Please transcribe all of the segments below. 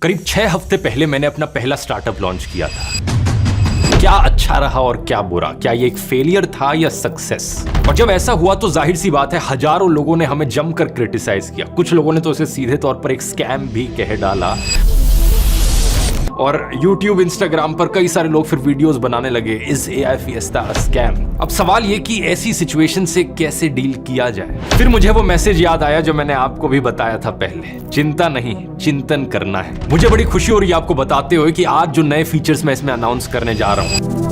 करीब 6 हफ्ते पहले मैंने अपना पहला स्टार्टअप लॉन्च किया था। क्या अच्छा रहा और क्या बुरा, क्या ये एक फेलियर था या सक्सेस? और जब ऐसा हुआ तो जाहिर सी बात है हजारों लोगों ने हमें जमकर क्रिटिसाइज किया। कुछ लोगों ने तो इसे सीधे तौर पर एक स्कैम भी कह डाला और YouTube, Instagram पर कई सारे लोग फिर वीडियोस बनाने लगे, is AI Fiesta a scam? अब सवाल ये कि ऐसी सिचुएशन से कैसे डील किया जाए। फिर मुझे वो मैसेज याद आया जो मैंने आपको भी बताया था पहले, चिंता नहीं चिंतन करना है। मुझे बड़ी खुशी हो रही है आपको बताते हुए कि आज जो नए फीचर्स मैं इसमें अनाउंस करने जा रहा हूँ,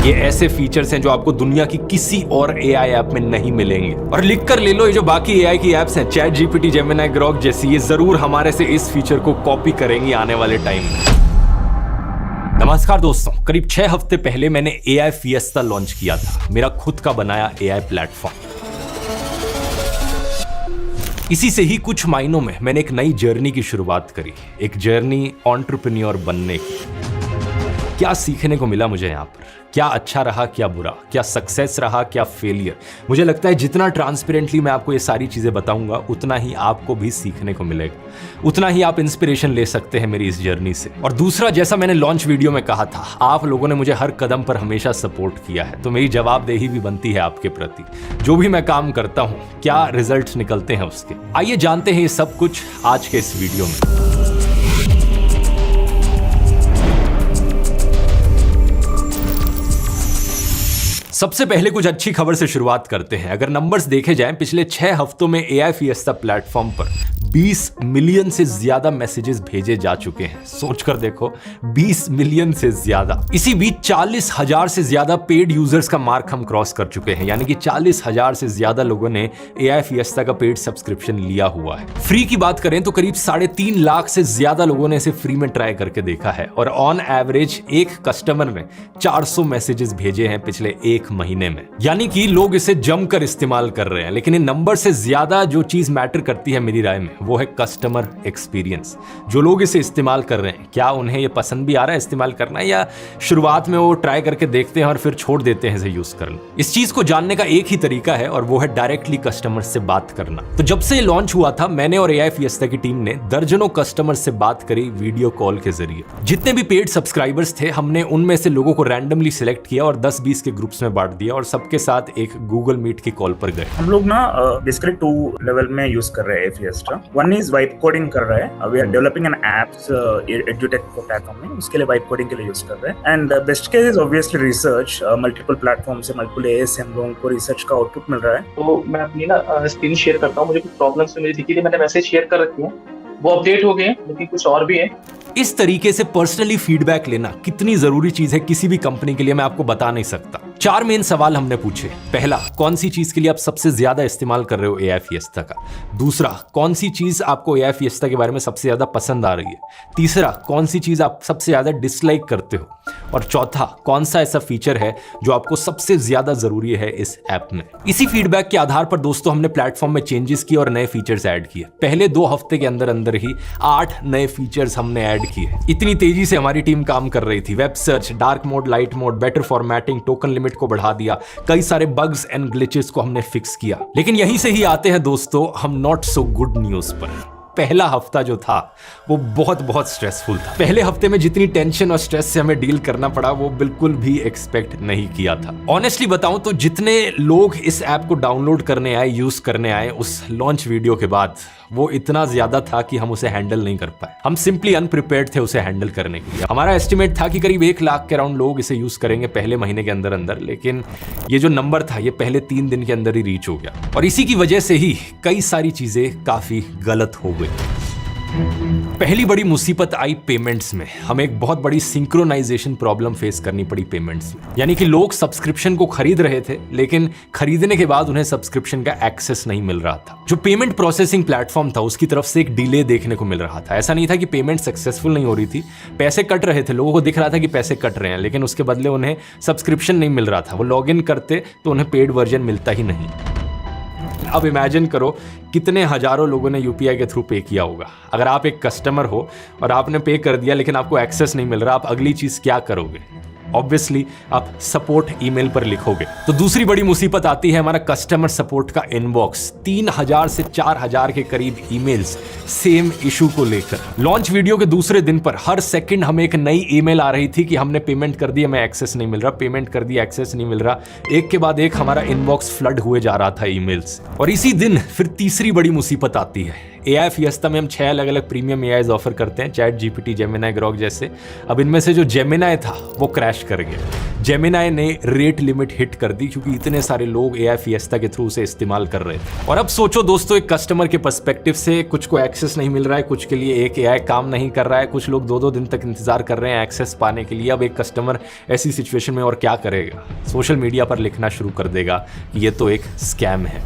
ये ऐसे फीचर्स हैं जो आपको दुनिया की किसी और AI ऐप में नहीं मिलेंगे। और लिख कर ले लो, ये जो बाकी AI की ऐप्स हैं, चैट GPT, जेमिनी, ग्रॉक जैसी, ये जरूर हमारे से इस फीचर को कॉपी करेंगी आने वाले टाइम में। नमस्कार दोस्तों, करीब 6 हफ्ते पहले मैंने AI Fiesta लॉन्च किया था, मेरा खुद का बनाया AI प्लेटफॉर्म। इसी से ही कुछ महीनों में मैंने एक नई जर्नी की शुरुआत करी, एक जर्नी एंटरप्रेन्योर बनने की। क्या सीखने को मिला मुझे यहाँ पर, क्या अच्छा रहा क्या बुरा, क्या सक्सेस रहा क्या फेलियर। मुझे लगता है जितना ट्रांसपेरेंटली मैं आपको ये सारी चीजें बताऊंगा उतना ही आपको भी सीखने को मिलेगा, उतना ही आप इंस्पिरेशन ले सकते हैं मेरी इस जर्नी से। और दूसरा, जैसा मैंने लॉन्च वीडियो में कहा था, आप लोगों ने मुझे हर कदम पर हमेशा सपोर्ट किया है, तो मेरी जवाबदेही भी बनती है आपके प्रति। जो भी मैं काम करता हूँ, क्या रिजल्ट निकलते हैं उसके। आइए जानते हैं ये सब कुछ आज के इस वीडियो में। सबसे पहले कुछ अच्छी खबर से शुरुआत करते हैं। अगर नंबर्स देखे जाएं, पिछले 6 हफ्तों में AI Fiesta प्लेटफॉर्म पर 20 मिलियन से ज्यादा मैसेजेस भेजे जा चुके हैं। सोचकर देखो, 20 मिलियन से ज्यादा। इसी बीच 40,000 से ज्यादा पेड यूजर्स का मार्क हम क्रॉस कर चुके हैं, यानी कि 40,000 से ज्यादा लोगों ने AI Fiesta का पेड सब्सक्रिप्शन लिया हुआ है। फ्री की बात करें तो करीब 3.5 लाख से ज्यादा लोगों ने इसे फ्री में ट्राई करके देखा है और ऑन एवरेज एक कस्टमर ने 400 मैसेजेस भेजे हैं पिछले एक महीने में, यानी कि लोग इसे जमकर इस्तेमाल कर रहे हैं। लेकिन इन नंबर से ज्यादा जो चीज मैटर करती है मेरी राय में, वो है कस्टमर एक्सपीरियंस। जो लोग इसे इस्तेमाल कर रहे हैं, क्या उन्हें ये पसंद भी आ रहा है इस्तेमाल करना, या शुरुआत में वो ट्राई करके देखते हैं और फिर छोड़ देते हैं इसे यूज करना। इस चीज को जानने का एक ही तरीका है और वो है डायरेक्टली कस्टमर से बात करना। तो जब से लॉन्च हुआ था, मैंने और AI Fiesta की टीम ने दर्जनों कस्टमर से बात करी वीडियो कॉल के जरिए। जितने भी पेड सब्सक्राइबर्स थे, हमने उनमें से लोगों को रैंडमली सिलेक्ट किया और 10-20 के ग्रुप्स में बांट दिया और सबके साथ एक गूगल मीट की कॉल पर गए। हम लोग ना बेसिकली 2 लेवल में यूज कर रहे हैं Fiesta। One is vibe coding कर रहे हैं, we are developing an apps edutech platform में, उसके लिए वाइब कोडिंग के लिए यूज कर रहे हैं। And best case is obviously research, multiple platform से मल्टीपल AI से हम लोगों को रिसर्च का आउटपुट मिल रहा है। तो मैं अपनी ना स्क्रीन शेयर करता हूँ। मुझे कुछ प्रॉब्लम्स मुझे दिखी थी, मैंने मैसेज शेयर कर रखी है, वो अपडेट हो गए, लेकिन कुछ और भी है। इस तरीके से पर्सनली फीडबैक लेना कितनी जरूरी चीज है किसी भी कंपनी के लिए, मैं आपको बता नहीं सकता। 4 मेन सवाल हमने पूछे। पहला, कौन सी चीज के लिए आप सबसे ज्यादा इस्तेमाल कर रहे हो AI Fiesta का? दूसरा, कौन सी चीज आपको AI Fiesta के बारे में सबसे ज्यादा पसंद आ रही है? तीसरा, कौन सी चीज आप सबसे ज्यादा डिसलाइक करते हो? और चौथा, कौन सा ऐसा फीचर है जो आपको सबसे ज्यादा जरूरी है इस ऐप में? इसी फीडबैक के आधार पर दोस्तों हमने प्लेटफॉर्म में चेंजेस किए और नए फीचर्स ऐड किए। पहले 2 हफ्ते के अंदर अंदर ही 8 नए फीचर्स हमने ऐड किए। इतनी तेजी से हमारी टीम काम कर रही थी। Web search, dark mode, light mode, better formatting, token limit को बढ़ा दिया, कई सारे बग्स एंड ग्लिचेस को हमने फिक्स किया। लेकिन यहीं से ही आते हैं दोस्तों हम नॉट सो गुड न्यूज पर। पहला हफ्ता जो था वो बहुत स्ट्रेसफुल था। पहले हफ्ते में जितनी टेंशन और स्ट्रेस से हमें डील करना पड़ा वो बिल्कुल भी एक्सपेक्ट नहीं किया था। ऑनेस्टली बताऊं तो जितने लोग इस ऐप को डाउनलोड करने आए, यूज करने आए उस लॉन्च वीडियो के बाद, वो इतना ज्यादा था कि हम उसे हैंडल नहीं कर पाए। हम सिंपली अनप्रिपेयर्ड थे उसे हैंडल करने के लिए। हमारा एस्टिमेट था कि करीब 1 लाख के अराउंड लोग इसे यूज करेंगे पहले महीने के अंदर अंदर, लेकिन ये जो नंबर था ये पहले 3 दिन के अंदर ही रीच हो गया। और इसी की वजह से ही कई सारी चीजें काफी गलत हो गई। पहली बड़ी मुसीबत आई पेमेंट्स में। हमें एक बहुत बड़ी सिंक्रोनाइजेशन प्रॉब्लम फेस करनी पड़ी पेमेंट्स में, यानी कि लोग सब्सक्रिप्शन को खरीद रहे थे लेकिन खरीदने के बाद उन्हें सब्सक्रिप्शन का एक्सेस नहीं मिल रहा था। जो पेमेंट प्रोसेसिंग प्लेटफॉर्म था उसकी तरफ से एक डिले देखने को मिल रहा था। ऐसा नहीं था कि पेमेंट सक्सेसफुल नहीं हो रही थी, पैसे कट रहे थे, लोगों को दिख रहा था कि पैसे कट रहे हैं, लेकिन उसके बदले उन्हें सब्सक्रिप्शन नहीं मिल रहा था। वो लॉग इन करते तो उन्हें पेड वर्जन मिलता ही नहीं। अब इमेजिन करो कितने हजारों लोगों ने UPI के थ्रू पे किया होगा। अगर आप एक कस्टमर हो और आपने पे कर दिया लेकिन आपको एक्सेस नहीं मिल रहा, आप अगली चीज क्या करोगे? ऑब्वियसली आप सपोर्ट ईमेल पर लिखोगे। तो दूसरी बड़ी मुसीबत आती है हमारा कस्टमर सपोर्ट का इनबॉक्स। 3000 से 4000 के करीब ईमेल्स सेम इशू को लेकर। लॉन्च वीडियो के दूसरे दिन पर हर सेकंड हमें एक नई ईमेल आ रही थी कि हमने पेमेंट कर दी, हमें एक्सेस नहीं मिल रहा, पेमेंट कर दी, एक्सेस नहीं मिल रहा। एक के बाद एक हमारा इनबॉक्स फ्लड हुए जा रहा था ईमेल्स। और इसी दिन फिर तीसरी बड़ी मुसीबत आती है। AI फिएस्टा में हम 6 अलग अलग प्रीमियम AIs ऑफर करते हैं, चैट GPT, जेमिनाई, ग्रॉक जैसे। अब इनमें से जो जेमिनाई था वो क्रैश कर गया। जेमिनाई ने रेट लिमिट हिट कर दी क्योंकि इतने सारे लोग AI फिएस्टा के थ्रू उसे इस्तेमाल कर रहे थे। और अब सोचो दोस्तों, एक कस्टमर के पर्सपेक्टिव से, कुछ को एक्सेस नहीं मिल रहा है, कुछ के लिए एक AI काम नहीं कर रहा है, कुछ लोग 2-2 दिन तक इंतजार कर रहे हैं एक्सेस पाने के लिए। अब एक कस्टमर ऐसी सिचुएशन में और क्या करेगा? सोशल मीडिया पर लिखना शुरू कर देगा कि ये तो एक स्कैम है।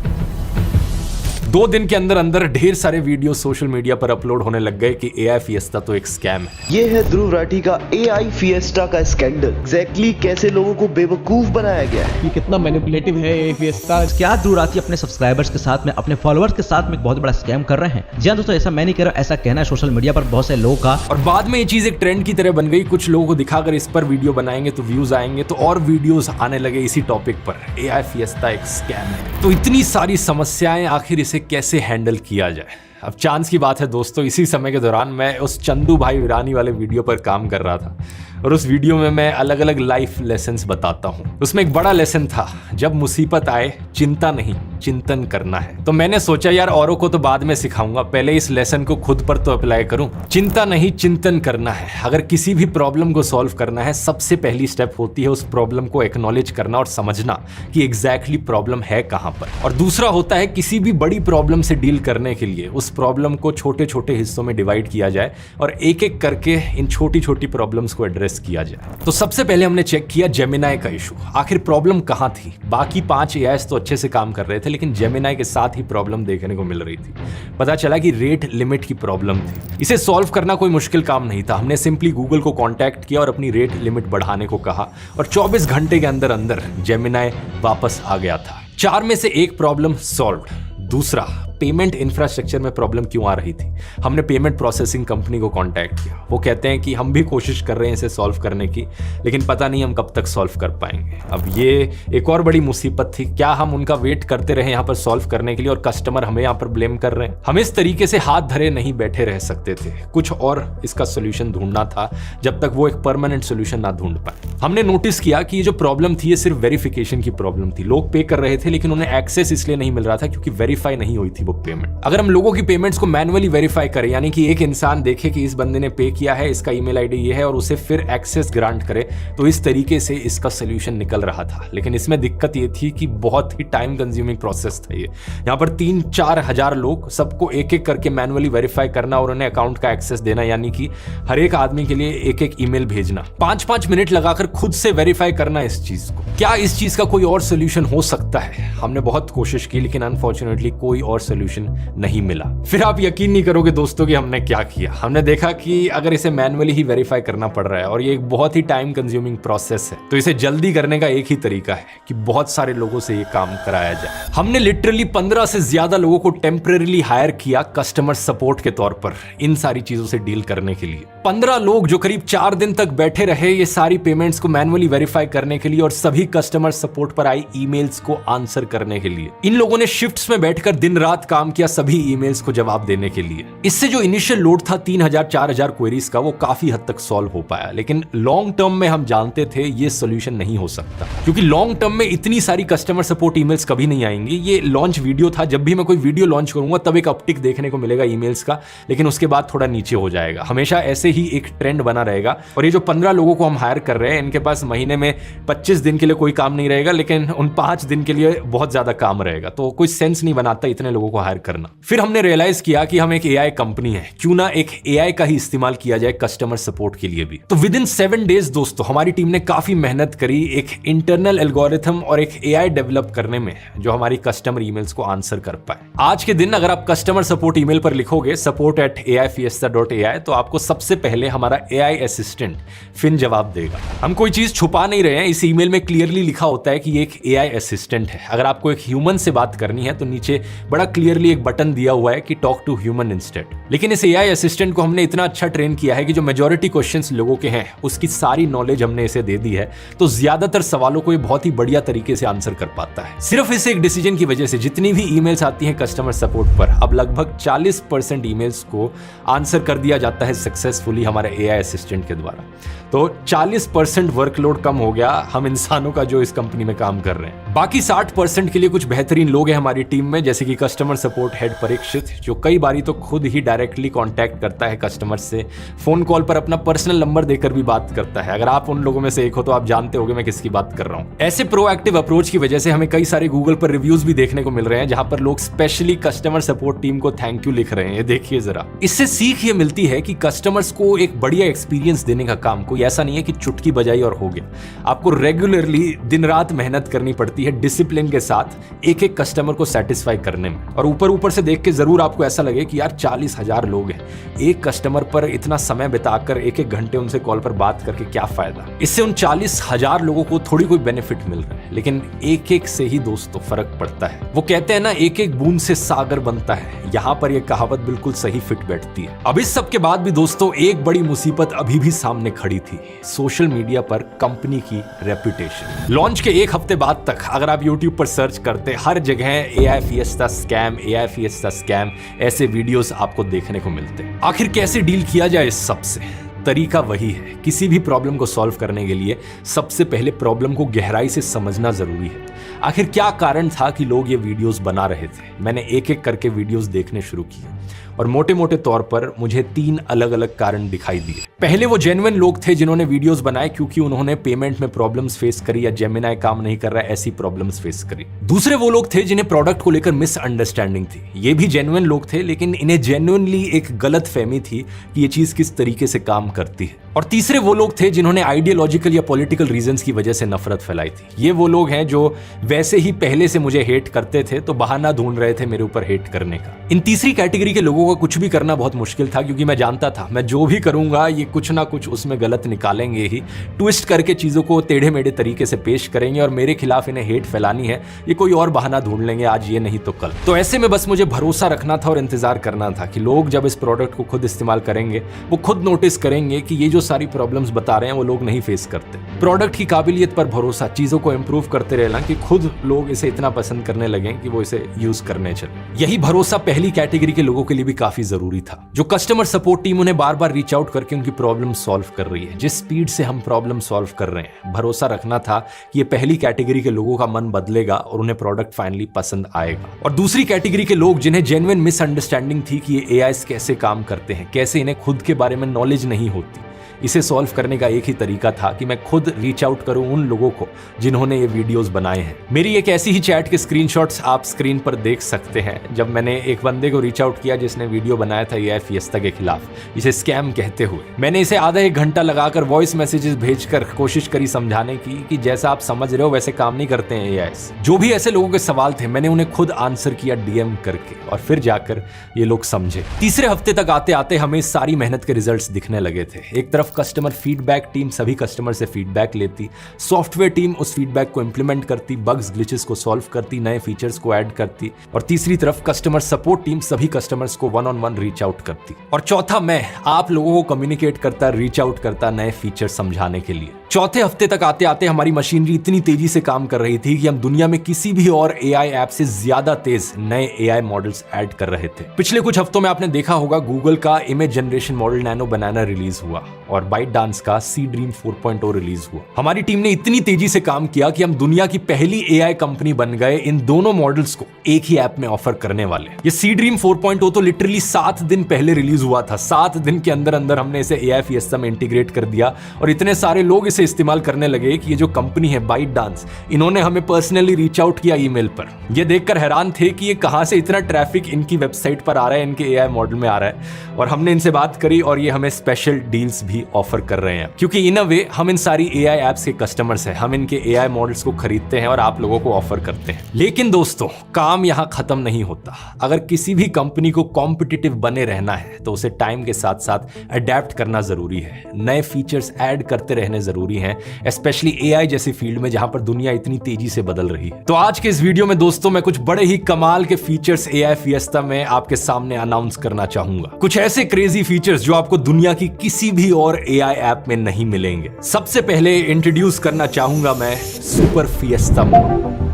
2 दिन के अंदर अंदर ढेर सारे वीडियो सोशल मीडिया पर अपलोड होने लग गए कि AI फिएस्टा तो एक स्कैम है। ये है ध्रुव राठी का AI फिएस्टा का स्कैंडल। एग्जैक्टली कैसे लोगों को बेवकूफ बनाया गया है, ये कितना मैनिपुलेटिव है AI फिएस्टा। क्या ध्रुव राठी अपने सब्सक्राइबर्स के साथ में, अपने फॉलोअर्स के साथ में एक बहुत बड़ा स्कैम कर रहे हैं? जी हाँ दोस्तों, ऐसा मैं नहीं कह रहा, ऐसा कहना है सोशल मीडिया पर बहुत सारे लोगों का। और बाद में ये चीज एक ट्रेंड की तरह बन गई। कुछ लोगों को दिखाकर इस पर वीडियो बनाएंगे तो व्यूज आएंगे, तो और वीडियोस आने लगे इसी टॉपिक पर, AI फिएस्टा एक स्कैम है। तो इतनी सारी समस्याएं, आखिर इसे कैसे हैंडल किया जाए? अब चांस की बात है दोस्तों, इसी समय के दौरान मैं उस चंदू भाई वीरानी वाले वीडियो पर काम कर रहा था और उस वीडियो में मैं अलग अलग लाइफ लेसन्स बताता हूँ। उसमें एक बड़ा लेसन था, जब मुसीबत आए चिंता नहीं चिंतन करना है। तो मैंने सोचा यार औरों को तो बाद में सिखाऊंगा, पहले इस लेसन को खुद पर तो अप्लाई करूं। चिंता नहीं चिंतन करना है। अगर किसी भी प्रॉब्लम को सॉल्व करना है, सबसे पहली स्टेप होती है उस प्रॉब्लम को एक्नॉलेज करना और समझना कि एग्जैक्टली प्रॉब्लम है कहां पर। और दूसरा होता है किसी भी बड़ी प्रॉब्लम से डील करने के लिए उस प्रॉब्लम को छोटे छोटे हिस्सों में डिवाइड किया जाए और एक एक करके इन छोटी छोटी प्रॉब्लम्स को एड्रेस किया जाए। तो सबसे पहले हमने चेक किया जेमिनाई का इशू, आखिर प्रॉब्लम कहां थी। बाकी 5 AIs तो अच्छे से काम कर रहे थे, लेकिन जेमिनाई के साथ ही प्रॉब्लम देखने को मिल रही थी। पता चला कि रेट लिमिट की प्रॉब्लम थी। इसे सॉल्व करना कोई मुश्किल काम नहीं था। हमने सिंपली गूगल को कांटेक्ट किया और अपनी रेट लिमिट बढ़ाने को कहा और 24 घंटे के अंदर अंदर जेमिनाई वापस आ गया था। 4 में से 1 प्रॉब्लम सॉल्व। दूसरा, पेमेंट इंफ्रास्ट्रक्चर में प्रॉब्लम क्यों आ रही थी। हमने पेमेंट प्रोसेसिंग कंपनी को कांटेक्ट किया। वो कहते हैं कि हम भी कोशिश कर रहे हैं इसे सॉल्व करने की, लेकिन पता नहीं हम कब तक सॉल्व कर पाएंगे। अब ये एक और बड़ी मुसीबत थी। क्या हम उनका वेट करते रहे यहाँ पर सॉल्व करने के लिए और कस्टमर हमें यहाँ पर ब्लेम कर रहे हैं? हम इस तरीके से हाथ धरे नहीं बैठे रह सकते थे, कुछ और इसका सोल्यूशन ढूंढना था जब तक वो एक परमानेंट सोल्यूशन ना ढूंढ पाए। हमने नोटिस किया कि ये जो प्रॉब्लम थी ये सिर्फ वेरिफिकेशन की प्रॉब्लम थी। लोग पे कर रहे थे लेकिन उन्हें एक्सेस इसलिए नहीं मिल रहा था क्योंकि वेरीफाई नहीं हुई थी वो पेमेंट। अगर हम लोगों की पेमेंट्स को मैनुअली वेरीफाई करें, यानी कि एक इंसान देखे कि इस बंदे ने पे किया है, इसका ईमेल आईडी ये है और उसे फिर एक्सेस ग्रांट करे, तो इस तरीके से इसका सोल्यूशन निकल रहा था। लेकिन इसमें दिक्कत ये थी कि बहुत ही टाइम कंज्यूमिंग प्रोसेस था ये। यहाँ पर 3-4 हजार लोग, सबको एक एक करके मैनुअली वेरीफाई करना और उन्हें अकाउंट का एक्सेस देना, यानी कि हर एक आदमी के लिए एक एक ईमेल भेजना, 5-5 मिनट लगाकर खुद से वेरीफाई करना इस चीज को। क्या इस चीज का कोई और सोल्यूशन हो सकता है? हमने बहुत कोशिश की लेकिन अनफॉर्चुनेटली कोई और सोल्यूशन नहीं मिला। फिर आप यकीन नहीं करोगे दोस्तों कि हमने क्या किया। हमने देखा कि अगर इसे मैनुअली ही वेरीफाई करना पड़ रहा है और ये एक बहुत ही टाइम कंज्यूमिंग प्रोसेस है, तो इसे जल्दी करने का एक ही तरीका है कि बहुत सारे लोगों से ये काम कराया जाए। हमने लिटरली 15 से ज्यादा लोगों को टेम्परेरीली हायर किया कस्टमर सपोर्ट के तौर पर इन सारी चीजों से डील करने के लिए। 15 लोग जो करीब 4 दिन तक बैठे रहे ये सारी पेमेंट्स को मैनुअली वेरीफाई करने के लिए और सभी कस्टमर सपोर्ट पर आई ईमेल्स को आंसर करने के लिए। इन लोगों ने शिफ्ट्स में बैठकर दिन रात काम किया सभी ईमेल्स को जवाब देने के लिए। इससे जो इनिशियल लोड था 3000-4000 क्वेरीज का, वो काफी हद तक सॉल्व हो पाया। लेकिन लॉन्ग टर्म में हम जानते थे ये सोल्यूशन नहीं हो सकता, क्योंकि लॉन्ग टर्म में इतनी सारी कस्टमर सपोर्ट ईमेल्स कभी नहीं आएंगी। ये लॉन्च वीडियो था, जब भी मैं कोई वीडियो लॉन्च करूंगा तब एक अपटिक देखने को मिलेगा ईमेल्स का, लेकिन उसके बाद थोड़ा नीचे हो जाएगा। हमेशा ऐसे ही एक ट्रेंड बना रहेगा। और ये जो 15 लोगों को हम हायर कर रहे हैं, इनके पास महीने में 25 दिन के लिए कोई काम नहीं रहेगा, लेकिन उन 5 दिन के लिए बहुत ज्यादा काम रहेगा। तो कोई सेंस नहीं बनाता इतने लोगों को हायर करना। फिर हमने रियलाइज किया कि हम एक AI कंपनी है, क्यों ना एक AI का ही इस्तेमाल किया जाए कस्टमर सपोर्ट के लिए भी। तो विद इन 7 डेज दोस्तों हमारी टीम ने काफी मेहनत करी एक इंटरनल एल्गोरिथम और एक AI डेवलप करने में जो हमारी कस्टमर ईमेल्स को आंसर कर पाए। आज के दिन अगर आप कस्टमर सपोर्ट ईमेल पर लिखोगे support@aifiesta.ai, तो आपको सबसे पहले हमारा AI असिस्टेंट फिन जवाब देगा। हम कोई चीज छुपा नहीं रहे हैं, इस ईमेल में क्लियरली लिखा होता है कि ये एक AI असिस्टेंट है। अगर आपको एक ह्यूमन से बात करनी है तो नीचे बड़ा क्लियरली एक बटन दिया हुआ है कि टॉक टू ह्यूमन इंस्टेड। लेकिन इस एआई असिस्टेंट को हमने इतना अच्छा ट्रेन किया है कि जो मेजॉरिटी क्वेश्चंस लोगों के हैं उसकी सारी नॉलेज हमने इसे दे दी है, तो ज्यादातर सवालों को ये बहुत ही बढ़िया तरीके से आंसर कर पाता है। सिर्फ इस एक डिसीजन की वजह से जितनी भी ईमेल्स आती हैं कस्टमर सपोर्ट पर, अब लगभग 40% ईमेल्स को आंसर कर दिया जाता है सक्सेसफुली हमारे एआई असिस्टेंट के द्वारा। तो 40% वर्कलोड कम हो गया हम इंसानों का जो इस कंपनी में काम कर रहे हैं। बाकी 60% के लिए कुछ बेहतरीन लोग हैं हमारी टीम में, जैसे कि कस्टमर सपोर्ट हेड परीक्षित, जो कई बारी तो खुद ही डायरेक्टली कांटेक्ट करता है कस्टमर से, फोन कॉल पर अपना पर्सनल नंबर देकर भी बात करता है। अगर आप उन लोगों में से एक हो तो आप जानते होंगे मैं किसकी बात कर रहा हूं। ऐसे प्रोएक्टिव अप्रोच की वजह से हमें कई सारे गूगल पर रिव्यूज भी देखने को मिल रहे हैं जहां पर लोग स्पेशली कस्टमर सपोर्ट टीम को थैंक यू लिख रहे हैं। ये देखिए जरा, इससे सीख ये मिलती है कि कस्टमर्स को एक बढ़िया एक्सपीरियंस देने का काम कोई ऐसा नहीं है कि चुटकी बजाई और हो गया। आपको रेगुलरली दिन रात मेहनत करनी पड़ती है डिसिप्लिन के साथ एक एक कस्टमर को सेटिस्फाई करने में। और ऊपर से देख के जरूर आपको ऐसा लगे कि यार 40,000 लोग हैं, एक कस्टमर पर इतना समय बिताकर एक घंटे उनसे कॉल पर बात करके क्या फायदा। इससे उन 40,000 लोगों को थोड़ी कोई बेनिफिट मिल रहा है, लेकिन एक से ही दोस्तों फर्क पड़ता है। वो कहते हैं ना, एक बूंद से सागर बनता है। यहां पर यह कहावत बिल्कुल सही फिट बैठती है। अब इस सब के बाद भी दोस्तों एक बड़ी मुसीबत अभी भी सामने खड़ी थी, सोशल मीडिया पर कंपनी की रेपुटेशन। लॉन्च के एक हफ्ते बाद तक अगर आप YouTube पर सर्च करते, हर जगह AI fiesta scam, AI fiesta scam, ऐसे वीडियोस आपको देखने को मिलते हैं। आखिर कैसे डील किया जाए इस सब से? तरीका वही है, किसी भी प्रॉब्लम को सॉल्व करने के लिए सबसे पहले प्रॉब्लम को गहराई से समझना जरूरी है। आखिर क्या कारण था कि लोग ये वीडियोस बना रहे थे? मैंने एक एक करके वीडियोस देखने शुरू किए और मोटे मोटे तौर पर मुझे 3 अलग अलग कारण दिखाई दिए। पहले वो जेन्युइन लोग थे जिन्होंने वीडियोस बनाए क्योंकि उन्होंने पेमेंट में प्रॉब्लम्स फेस करी या जेमिनाई काम नहीं कर रहा है ऐसी प्रॉब्लम्स फेस करी। दूसरे वो लोग थे जिन्हें प्रोडक्ट को लेकर मिसअंडरस्टैंडिंग थी। ये भी जेन्युइन लोग थे, लेकिन इन्हें जेन्युइनली एक गलत फहमी थी कि ये चीज किस तरीके से काम करती है। और तीसरे वो लोग थे जिन्होंने आइडियोलॉजिकल या पॉलिटिकल रीजंस की वजह से नफरत फैलाई थी। ये वो लोग हैं जो वैसे ही पहले से मुझे हेट करते थे तो बहाना ढूंढ रहे थे मेरे ऊपर हेट करने का। इन तीसरी कैटेगरी के लोगों का कुछ भी करना बहुत मुश्किल था, क्योंकि मैं जानता था मैं जो भी करूंगा ये कुछ ना कुछ उसमें गलत निकालेंगे ही, ट्विस्ट करके चीजों को टेढ़े मेढ़े तरीके से पेश करेंगे और मेरे खिलाफ इन्हें हेट फैलानी है, ये कोई और बहाना ढूंढ लेंगे, आज ये नहीं तो कल। तो ऐसे में बस मुझे भरोसा रखना था और इंतजार करना था कि लोग जब इस प्रोडक्ट को खुद इस्तेमाल करेंगे वो खुद नोटिस करेंगे कि ये जो सारी प्रॉब्लम्स बता रहे हैं वो लोग नहीं फेस करते। प्रोडक्ट की काबिलियत पर भरोसा, चीजों को इंप्रूव करते रहना कि खुद लोग इसे इतना पसंद करने लगे कि वो इसे यूज करने चले। यही भरोसा पहली कैटेगरी के लोगों के लिए भी काफी जरूरी था। जो कस्टमर सपोर्ट टीम उन्हें बार बार रीच आउट करके उनकी प्रॉब्लम सॉल्व कर रही है, जिस स्पीड से हम प्रॉब्लम सॉल्व कर रहे हैं, भरोसा रखना था कि ये पहली कैटेगरी के लोगों का मन बदलेगा और उन्हें प्रोडक्ट फाइनली पसंद आएगा। और दूसरी कैटेगरी के लोग जिन्हें जेन्युइन मिसअंडरस्टैंडिंग थी कि ये एआईस कैसे काम करते हैं, कैसे इन्हें खुद के बारे में नॉलेज नहीं होती, इसे सॉल्व करने का एक ही तरीका था कि मैं खुद रीच आउट करूं उन लोगों को जिन्होंने ये वीडियोस बनाए हैं। मेरी एक ऐसी ही चैट के स्क्रीनशॉट्स आप स्क्रीन पर देख सकते हैं, जब मैंने एक बंदे को रीच आउट किया जिसने वीडियो बनाया था एआई फिएस्टा के खिलाफ, इसे स्कैम कहते हुए। मैंने इसे आधा एक घंटा लगाकर वॉइस मैसेजेस भेजकर कोशिश करी समझाने की कि जैसा आप समझ रहे हो वैसे काम नहीं करते हैं एआईस। जो भी ऐसे लोगों के सवाल थे मैंने उन्हें खुद आंसर किया डीएम करके, और फिर जाकर ये लोग समझे। तीसरे हफ्ते तक आते आते हमें इस सारी मेहनत के रिजल्ट्स दिखने लगे थे। एक तरफ कस्टमर फीडबैक टीम सभी कस्टमर से फीडबैक लेती, सॉफ्टवेयर टीम उस फीडबैक को इंप्लीमेंट करती, बग्स ग्लिचेस को सॉल्व करती, नए फीचर्स को ऐड करती, और तीसरी तरफ कस्टमर सपोर्ट टीम सभी कस्टमर्स को 1-on-1 रीच आउट करती, और चौथा मैं आप लोगों को कम्युनिकेट करता, रीच आउट करता नए फीचर समझाने के लिए। चौथे हफ्ते तक आते आते हमारी मशीनरी इतनी तेजी से काम कर रही थी कि हम दुनिया में किसी भी और एआई ऐप से ज्यादा तेज नए एआई मॉडल्स ऐड कर रहे थे। पिछले कुछ हफ्तों में आपने देखा होगा गूगल का इमेज जनरेशन मॉडल नैनो बनाना रिलीज हुआ और ByteDance का Seedream 4.0 रिलीज हुआ। हमारी टीम ने इतनी तेजी से काम किया कि हम दुनिया की पहली एआई कंपनी बन गए इन दोनों मॉडल्स को एक ही ऐप में ऑफर करने वाले। ये Seedream 4.0 तो लिटरली 7 दिन पहले रिलीज हुआ था। 7 दिन के अंदर अंदर हमने इसे एआई फिएस्टा में इंटीग्रेट कर दिया और इतने सारे लोग इसे इस्तेमाल करने लगे कि ये जो कंपनी है ByteDance, इन्होंने हमें पर्सनली रीच आउट किया ईमेल पर। ये देखकर हैरान थे कि ये कहां से इतना ट्रैफिक इनकी वेबसाइट पर आ रहा है, इनके एआई मॉडल में आ रहा है। और हमने इनसे बात करी और ये हमें स्पेशल डील्स भी ऑफर कर रहे हैं, क्योंकि इन अ वे हम इन सारी एआई एप्स के कस्टमर्स हैं, हम इनके एआई मॉडल्स को खरीदते हैं और आप लोगों को ऑफर करते हैं। लेकिन दोस्तों, काम यहां खत्म नहीं होता। अगर किसी भी कंपनी को कॉम्पिटिटिव बने रहना है तो उसे टाइम के साथ साथ अडेप्ट करना जरूरी है, नए फीचर्स ऐड करते रहने जरूरी हैं, स्पेशली एआई जैसी फील्ड में जहां पर दुनिया इतनी तेजी से बदल रही है। तो आज के इस वीडियो में दोस्तों मैं कुछ बड़े ही कमाल के फीचर्स एआई फिएस्टा में आपके सामने अनाउंस करना चाहूंगा, कुछ ऐसे क्रेजी फीचर्स जो आपको दुनिया की किसी भी और एआई ऐप में नहीं मिलेंगे। सबसे पहले इंट्रोड्यूस करना चाहूंगा मैं सुपर फिएस्टा मोड।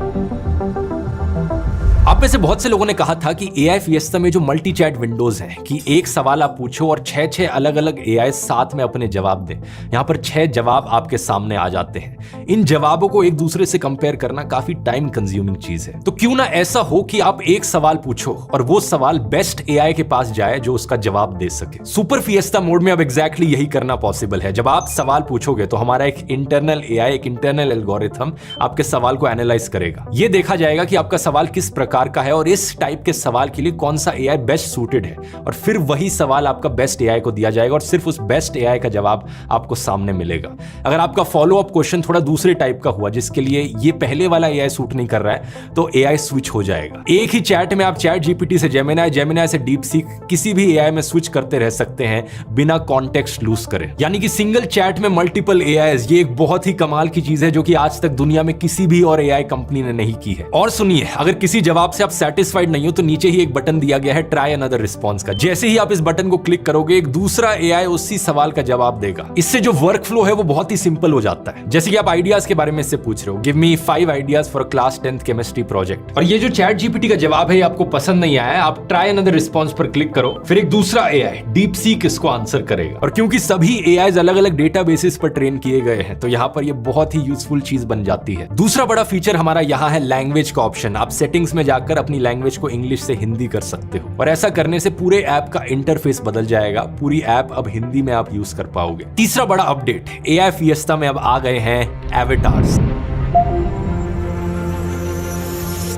आप में से बहुत से लोगों ने कहा था कि एआई फिएस्टा में जो मल्टी चैट विंडोज हैं कि एक सवाल आप पूछो और 6 अलग अलग एआई साथ में अपने जवाब दें। यहां पर 6 जवाब आपके सामने आ जाते हैं। इन जवाबों को एक दूसरे से कंपेयर करना काफी टाइम कंज्यूमिंग चीज है। तो क्यों ना ऐसा हो कि आप एक सवाल पूछो और वो सवाल बेस्ट एआई के पास जाए जो उसका जवाब दे सके। सुपर फिएस्टा मोड में अब एग्जैक्टली यही करना पॉसिबल है। जब आप सवाल पूछोगे तो हमारा एक इंटरनल एआई, एक इंटरनल एल्गोरिथम आपके सवाल को एनालाइज करेगा। ये देखा जाएगा कि आपका सवाल किस प्रकार का है और इस टाइप के सवाल के लिए कौन सा एआई बेस्ट सूटेड है, और फिर वही सवाल आपका बेस्ट एआई को दिया जाएगा और सिर्फ उस बेस्ट एआई का जवाब आपको सामने मिलेगा। अगर आपका फॉलो अप क्वेश्चन थोड़ा दूसरे टाइप का हुआ जिसके लिए ये पहले वाला एआई सूट नहीं कर रहा है, तो एआई स्विच हो जाएगा। एक ही चैट में आप चैट जीपीटी से जेमिनाई, जेमिनाई से डीपसीक, किसी भी एआई में स्विच करते रह सकते हैं बिना कॉन्टेक्स्ट लूज करे। यानी कि सिंगल चैट में मल्टीपल एआईज, ये एक बहुत ही कमाल की चीज है जो कि आज तक दुनिया में किसी भी और एआई कंपनी ने नहीं की है। और सुनिए, अगर किसी जवाब से आप सेटिस्फाइड नहीं हो तो नीचे ही एक बटन दिया गया है ट्राई अनदर रिस्पॉन्स का। जैसे ही आप इस बटन को क्लिक करोगे एक दूसरा एआई उसी सवाल का जवाब देगा। इससे जो वर्क फ्लो है वो बहुत ही सिंपल हो जाता है। जैसे कि आप आइडियाज के बारे में इससे पूछ रहे हो, give me 5 ideas for class 10th chemistry project, और ये जो चैट जीपीटी का जवाब है आपको पसंद नहीं आया, आप ट्राई अनदर रिस्पॉन्स पर क्लिक करो, फिर एक दूसरा एआई डीपसीक इसको आंसर करेगा। और क्योंकि सभी एआईज अलग अलग डेटाबेसेस पर ट्रेन किए गए हैं तो यहां पर ये बहुत ही यूजफुल चीज बन जाती है। दूसरा बड़ा फीचर हमारा यहां है लैंग्वेज का ऑप्शन। आप सेटिंग्स में जाकर अपनी लैंग्वेज को इंग्लिश से हिंदी कर सकते हो, और ऐसा करने से पूरे ऐप का इंटरफेस बदल जाएगा। पूरी ऐप अब हिंदी में आप यूज कर पाओगे। तीसरा बड़ा अपडेट, एआई फिएस्टा में अब आ गए हैं एवेटार्स।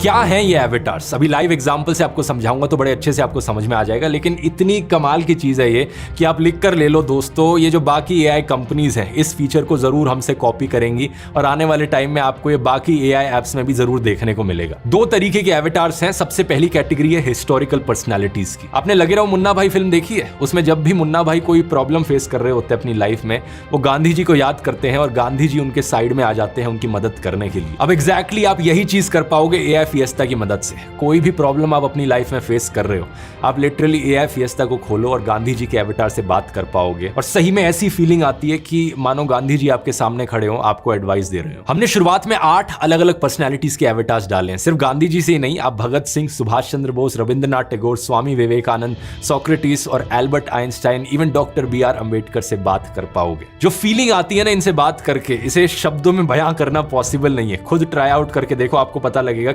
क्या है ये एवेटार्स? अभी लाइव एग्जांपल से आपको समझाऊंगा तो बड़े अच्छे से आपको समझ में आ जाएगा, लेकिन इतनी कमाल की चीज है ये कि आप लिख कर ले लो दोस्तों। ये जो बाकी एआई कंपनीज हैं इस फीचर को जरूर हमसे कॉपी करेंगी और आने वाले टाइम में आपको ये बाकी एआई एप्स में भी जरूर देखने को मिलेगा। 2 तरीके के एवेटार्स हैं। सबसे पहली कैटेगरी है हिस्टोरिकल पर्सनैलिटीज की। आपने लगे रहो मुन्ना भाई फिल्म देखी है? उसमें जब भी मुन्ना भाई कोई प्रॉब्लम फेस कर रहे होते हैं अपनी लाइफ में, वो गांधी जी को याद करते हैं और गांधी जी उनके साइड में आ जाते हैं उनकी मदद करने के लिए। अब एग्जैक्टली आप यही चीज कर पाओगे एआई फिएस्टा की मदद से। कोई भी प्रॉब्लम आप अपनी लाइफ में फेस कर रहे हो, आप लिटरली एआई फिएस्टा को खोलो और गांधी जी के एवेटार से बात कर पाओगे, और सही में ऐसी फीलिंग आती है कि मानो गांधी जी आपके सामने खड़े हो, आपको एडवाइस दे रहे हो। हमने शुरुआत में 8 अलग अलग पर्सनैलिटीज के एवेटार्स डाले हैं। सिर्फ गांधी जी से ही नहीं, आप भगत सिंह, सुभाष चंद्र बोस, रविंद्रनाथ टैगोर, स्वामी विवेकानंद, सोक्रेटिस और Albert Einstein, even doctor BR Ambedkar से बात कर पाओगे। जो फीलिंग आती है ना इनसे बात करके, इसे शब्दों में बयां करना पॉसिबल नहीं है। खुद ट्राई आउट करके देखो, आपको पता लगेगा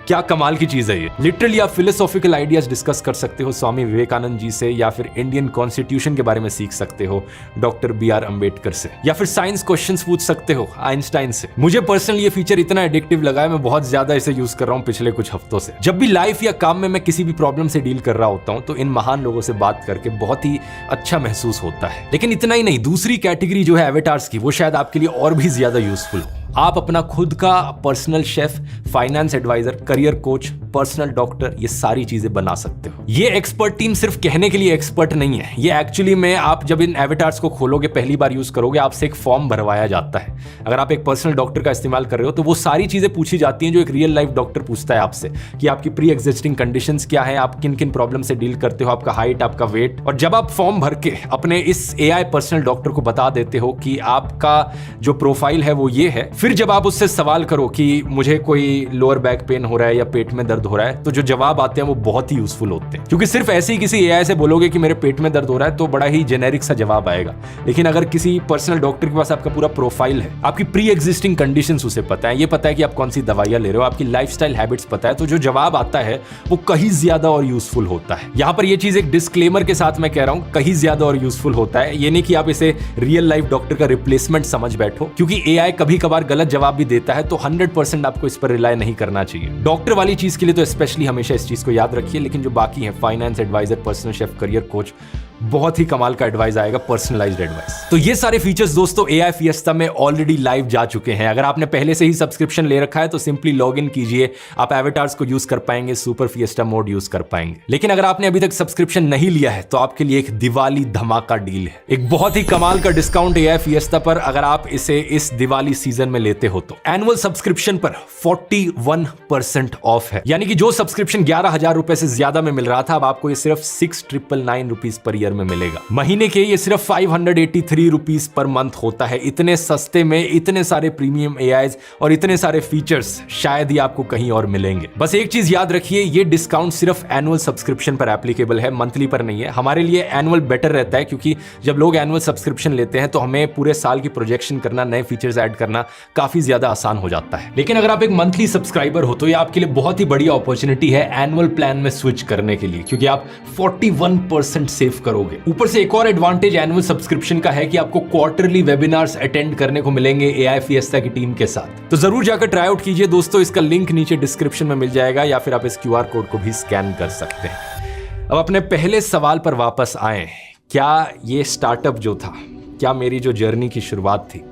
क्या कमाल की चीज है ये। लिटरली आप फिलोसॉफिकल आइडियाज डिस्कस कर सकते हो स्वामी विवेकानंद जी से, या फिर इंडियन कॉन्स्टिट्यूशन के बारे में सीख सकते हो डॉक्टर बीआर अंबेडकर से, या फिर साइंस क्वेश्चंस पूछ सकते हो आइंस्टाइन से। मुझे पर्सनली ये फीचर इतना एडिक्टिव लगा है, मैं बहुत ज्यादा इसे यूज कर रहा हूँ पिछले कुछ हफ्तों से। जब भी लाइफ या काम में मैं किसी भी प्रॉब्लम से डील कर रहा होता हूँ तो इन महान लोगों से बात करके बहुत ही अच्छा महसूस होता है। लेकिन इतना ही नहीं, दूसरी कैटेगरी जो है एवेटार्स की, वो शायद आपके लिए और भी ज्यादा यूजफुल हो। आप अपना खुद का personal chef, finance adviser, career coach, personal doctor, ये सारी चीजें बना सकते हो। ये एक्सपर्ट टीम सिर्फ कहने के लिए एक्सपर्ट नहीं है, ये एक्चुअली में आप जब इन एवेटार्स को खोलोगे, पहली बार यूज करोगे, आपसे एक फॉर्म भरवाया जाता है। अगर आप एक पर्सनल डॉक्टर का इस्तेमाल कर रहे हो तो वो सारी चीजें पूछी जाती हैं जो एक रियल लाइफ डॉक्टर पूछता है आपसे, कि आपकी प्री एग्जिस्टिंग कंडीशंस क्या है, आप किन किन प्रॉब्लम से डील करते हो, आपका हाइट, आपका वेट। और जब आप फॉर्म भर के अपने इस एआई पर्सनल डॉक्टर को बता देते हो कि आपका जो प्रोफाइल है वो ये है, फिर जब आप उससे सवाल करो कि मुझे कोई लोअर बैक पेन हो रहा है या पेट में दर्द हो रहा है, तो जो जवाब आते हैं वो बहुत ही यूजफुल होते हैं। क्योंकि सिर्फ ऐसे ही किसी एआई से बोलोगे कि मेरे पेट में दर्द हो रहा है तो बड़ा ही जेनेरिक सा जवाब आएगा। लेकिन अगर किसी पर्सनल डॉक्टर के पास आपका पूरा प्रोफाइल है, आपकी प्री एग्जिस्टिंग कंडीशंस उसे पता है, ये पता है कि आप कौन सी दवाइयां ले रहे हो, आपकी लाइफस्टाइल हैबिट्स पता है, तो जो जवाब आता है वो कहीं ज्यादा और यूजफुल होता है। यहां पर ये चीज एक डिस्क्लेमर के साथ मैं कह रहा हूं, कहीं ज्यादा और यूजफुल होता है। ये नहीं कि आप इसे रियल लाइफ डॉक्टर का रिप्लेसमेंट समझ बैठो, क्योंकि एआई कभी कभार गलत जवाब भी देता है, तो 100% आपको इस पर रिलाय नहीं करना चाहिए। डॉक्टर वाली चीज के लिए तो स्पेशली हमेशा इस चीज को याद रखिए, लेकिन जो बाकी है finance adviser, personal chef, career coach, बहुत ही कमाल का एडवाइस आएगा, पर्सनलाइज्ड एडवाइस। तो ये सारे फीचर्स दोस्तों AI Fiesta में ऑलरेडी लाइव जा चुके हैं। अगर आपने पहले से ही सब्सक्रिप्शन ले रखा है तो सिंपली लॉग इन कीजिए, आप एवेटार्स को यूज कर पाएंगे, सुपर फिएस्टा मोड यूज कर पाएंगे। लेकिन अगर आपने अभी तक सब्सक्रिप्शन नहीं लिया है तो आपके लिए एक दिवाली धमाका डील है, एक बहुत ही कमाल का डिस्काउंट AI Fiesta पर अगर आप इसे इस दिवाली सीजन में लेते हो तो एनुअल सब्सक्रिप्शन पर 41% ऑफ है। यानी कि जो सब्सक्रिप्शन 11,000 रुपए से ज्यादा में मिल रहा था अब आपको ये सिर्फ 6,999 रुपीज पर ईयर में मिलेगा। महीने के ये सिर्फ 583 रुपीज पर मंथ होता है। इतने सस्ते में इतने सारे प्रीमियम AIs और इतने सारे फीचर्स शायद ही आपको कहीं और मिलेंगे। बस एक चीज याद रखिए, ये डिस्काउंट सिर्फ एनुअल सब्सक्रिप्शन पर एप्लीकेबल है, मंथली पर नहीं है। हमारे लिए एनुअल बेटर रहता है क्योंकि जब लोग एनुअल सब्सक्रिप्शन लेते हैं तो हमें पूरे साल की प्रोजेक्शन करना, नए फीचर्स ऐड करना काफी ज्यादा आसान हो जाता है। लेकिन अगर आप एक मंथली सब्सक्राइबर हो तो ये आपके लिए बहुत ही बढ़िया अपॉर्चुनिटी है एनुअल प्लान में स्विच करने के लिए, क्योंकि आप 41% सेव करोगे। ऊपर से एक और एडवांटेज एनुअल सब्सक्रिप्शन का है कि आपको क्वार्टरली वेबिनार्स अटेंड करने को मिलेंगे AI Fiesta की टीम के साथ। तो जरूर जाकर ट्राई आउट कीजिए दोस्तों, इसका लिंक नीचे डिस्क्रिप्शन में मिल जाएगा या फिर आप इस QR कोड को भी स्कैन कर सकते हैं। अब अपने पहले सवाल पर वापस आए, क्या ये स्टार्टअप जो था, क्या मेरी जो जर्नी की शुरुआत थी,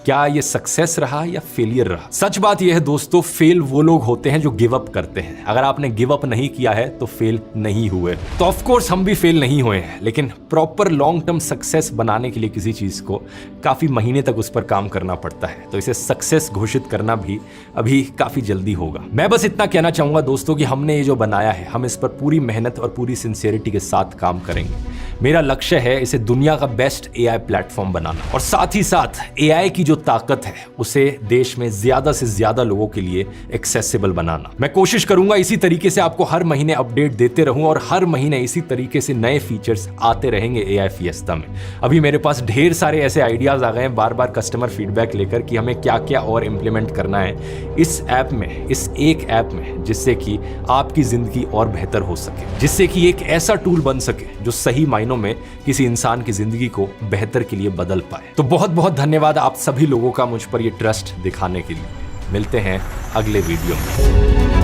क्या ये सक्सेस रहा या फेलियर रहा? सच बात यह है दोस्तों, फेल वो लोग होते हैं जो गिव अप करते हैं। अगर आपने गिव अप नहीं किया है तो फेल नहीं हुए। तो ऑफ कोर्स हम भी फेल नहीं हुए हैं, लेकिन प्रॉपर लॉन्ग टर्म सक्सेस बनाने के लिए किसी चीज को काफी महीने तक उस पर काम करना पड़ता है। तो इसे सक्सेस घोषित करना भी अभी काफी जल्दी होगा। मैं बस इतना कहना चाहूंगा दोस्तों कि हमने ये जो बनाया है, हम इस पर पूरी मेहनत और पूरी सिंसियरिटी के साथ काम करेंगे। मेरा लक्ष्य है इसे दुनिया का बेस्ट AI प्लेटफॉर्म बनाना और साथ ही साथ AI की जो ताकत है उसे देश में ज्यादा से ज्यादा लोगों के लिए एक्सेसिबल बनाना। मैं कोशिश करूंगा इसी तरीके से आपको हर महीने अपडेट देते रहूं और हर महीने इसी तरीके से नए फीचर्स आते रहेंगे AI Fiesta में। अभी मेरे पास ढेर सारे ऐसे आइडियाज आ गए हैं बार बार कस्टमर फीडबैक लेकर कि हमें क्या क्या और इंप्लीमेंट करना है इस ऐप में, इस एक ऐप में, जिससे कि आपकी जिंदगी और बेहतर हो सके, जिससे कि एक ऐसा टूल बन सके जो सही मायनों में किसी इंसान की जिंदगी को बेहतर के लिए बदल पाए। तो बहुत बहुत धन्यवाद आप सभी लोगों का मुझ पर ये ट्रस्ट दिखाने के लिए। मिलते हैं अगले वीडियो में।